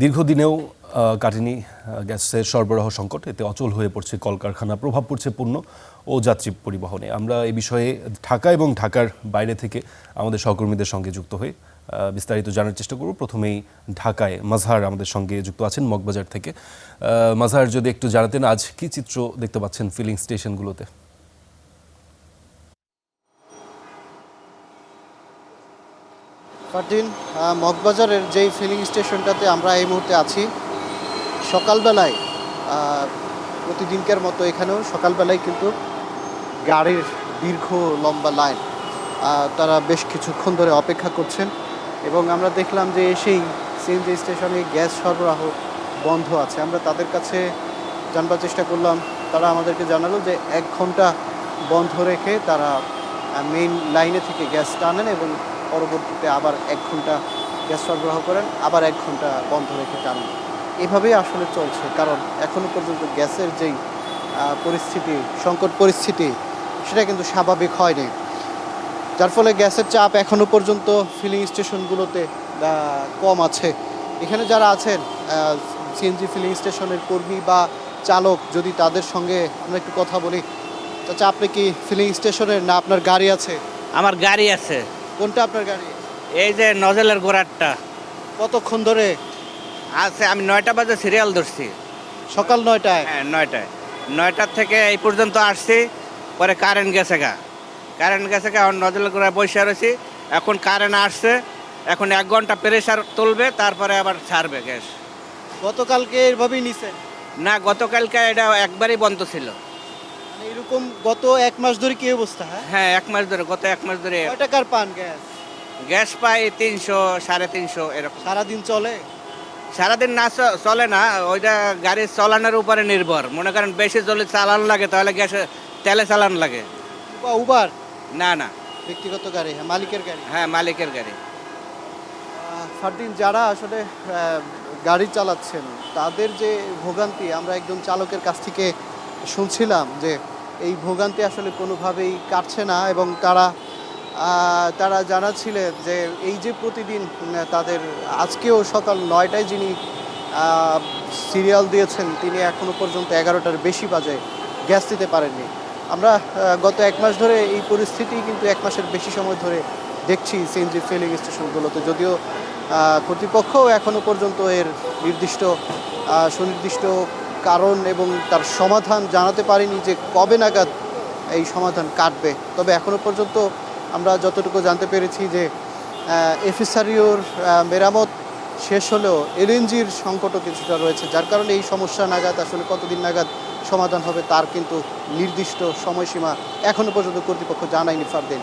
দীর্ঘদিনেও কাটেনি গ্যাসের সরবরাহ সংকট। এতে অচল হয়ে পড়ছে কলকারখানা, প্রভাব পড়ছে পণ্য ও যাত্রী পরিবহনে। আমরা এই বিষয়ে ঢাকা এবং ঢাকার বাইরে থেকে আমাদের সহকর্মীদের সঙ্গে যুক্ত হয়ে বিস্তারিত জানার চেষ্টা করব। প্রথমেই ঢাকায় মাজহার আমাদের সঙ্গে যুক্ত আছেন মগবাজার থেকে। মাজহার, যদি একটু জানাতেন আজ কি চিত্র দেখতে পাচ্ছেন ফিলিং স্টেশনগুলোতে? ফারদিন, মগবাজারের যেই ফিলিং স্টেশনটাতে আমরা এই মুহূর্তে আছি, সকালবেলায় প্রতিদিনকার মতো এখানেও সকালবেলায় কিন্তু গাড়ির দীর্ঘ লম্বা লাইন। তারা বেশ কিছুক্ষণ ধরে অপেক্ষা করছেন এবং আমরা দেখলাম যে সেই সিএনজি স্টেশনে গ্যাস সরবরাহ বন্ধ আছে। আমরা তাদের কাছে জানবার চেষ্টা করলাম, তারা আমাদেরকে জানালো যে 1 ঘন্টা বন্ধ রেখে তারা মেইন লাইনে থেকে গ্যাস টানেন এবং পরবর্তীতে আবার 1 ঘন্টা গ্যাস সরবরাহ করেন, আবার 1 ঘন্টা বন্ধ রেখে টানেন। এভাবেই আসলে চলছে, কারণ এখনও পর্যন্ত গ্যাসের যেই পরিস্থিতি, সংকট পরিস্থিতি, সেটা কিন্তু স্বাভাবিক হয়নি। যার ফলে গ্যাসের চাপ এখনও পর্যন্ত ফিলিং স্টেশনগুলোতে কম আছে। এখানে যারা আছেন সিএনজি ফিলিং স্টেশনের কর্মী বা চালক, যদি তাদের সঙ্গে আমরা একটু কথা বলি। আচ্ছা, আপনি কি ফিলিং স্টেশনের, না আপনার গাড়ি আছে? আমার গাড়ি আছে। কোনটা আপনার গাড়ি? এই যে নজেলের গোড়ারটা কতক্ষণ ধরে? আছে, আমি 9টা বাজে সিরিয়াল ধরছি। সকাল 9টায়? হ্যাঁ, 9টার থেকে এই পর্যন্ত আসছি। পরে কারেন্ট গেছে এখন নজেলের গোড়ায় বসে রয়েছি। এখন কারেন্ট আসছে, এখন 1 ঘন্টা প্রেসার তুলবে, তারপরে আবার ছাড়বে গ্যাস। গতকালকে এভাবেই নিছেন? না, গতকালকে এটা একবারই বন্ধ ছিল। মানে এরকম গত 1 মাস ধরে কি অবস্থা? হ্যাঁ, 1 মাস ধরে, গত 1 মাস ধরে কয় টাকার পান গ্যাস? গ্যাস পাই 300, 350 এরকম। সারাদিন চলে? সারাদিন না চলে না, ওইটা গাড়ি চালানোর উপরে নির্ভর। মনে করেন বেশি জলে চালানো লাগে, তাহলে গ্যাসে তেলে চালানো লাগে। উবার? না না, ব্যক্তিগত গাড়ি? হ্যাঁ, মালিকের গাড়ি। হ্যাঁ, মালিকের গাড়ি। ফারদিন, যারা আসলে গাড়ি চালাচ্ছেন তাদের যে ভোগান্তি, আমরা একজন চালকের কাছ থেকে শুনছিলাম যে এই ভোগান্তি আসলে কোনোভাবেই কাটছে না এবং তারা জানাচ্ছিলেন যে এই যে প্রতিদিন তাদের, আজকেও সকাল 9টায় যিনি সিরিয়াল দিয়েছেন, তিনি এখনও পর্যন্ত 11টার বেশি বাজে গ্যাস দিতে পারেননি। আমরা গত 1 মাস ধরে এই পরিস্থিতি, কিন্তু 1 মাসের বেশি সময় ধরে দেখছি সিএনজি ফিলিং স্টেশনগুলোতে। যদিও কর্তৃপক্ষ এখনও পর্যন্ত এর সুনির্দিষ্ট কারণ এবং তার সমাধান জানাতে পারেনি যে কবে নাগাদ এই সমাধান কাটবে। তবে এখনও পর্যন্ত আমরা যতটুকু জানতে পেরেছি যে এফএসআরইউর মেরামত শেষ হলেও এলএনজির সংকটও কিছুটা রয়েছে, যার কারণে এই সমস্যা নাগাদ আসলে কতদিন নাগাদ সমাধান হবে তার কিন্তু নির্দিষ্ট সময়সীমা এখনও পর্যন্ত কর্তৃপক্ষ জানায়নি। ফারদিন,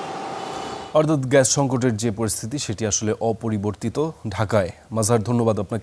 অর্থাৎ গ্যাস সংকটের যে পরিস্থিতি সেটি আসলে অপরিবর্তিত ঢাকায়। মাজহার, ধন্যবাদ আপনাকে।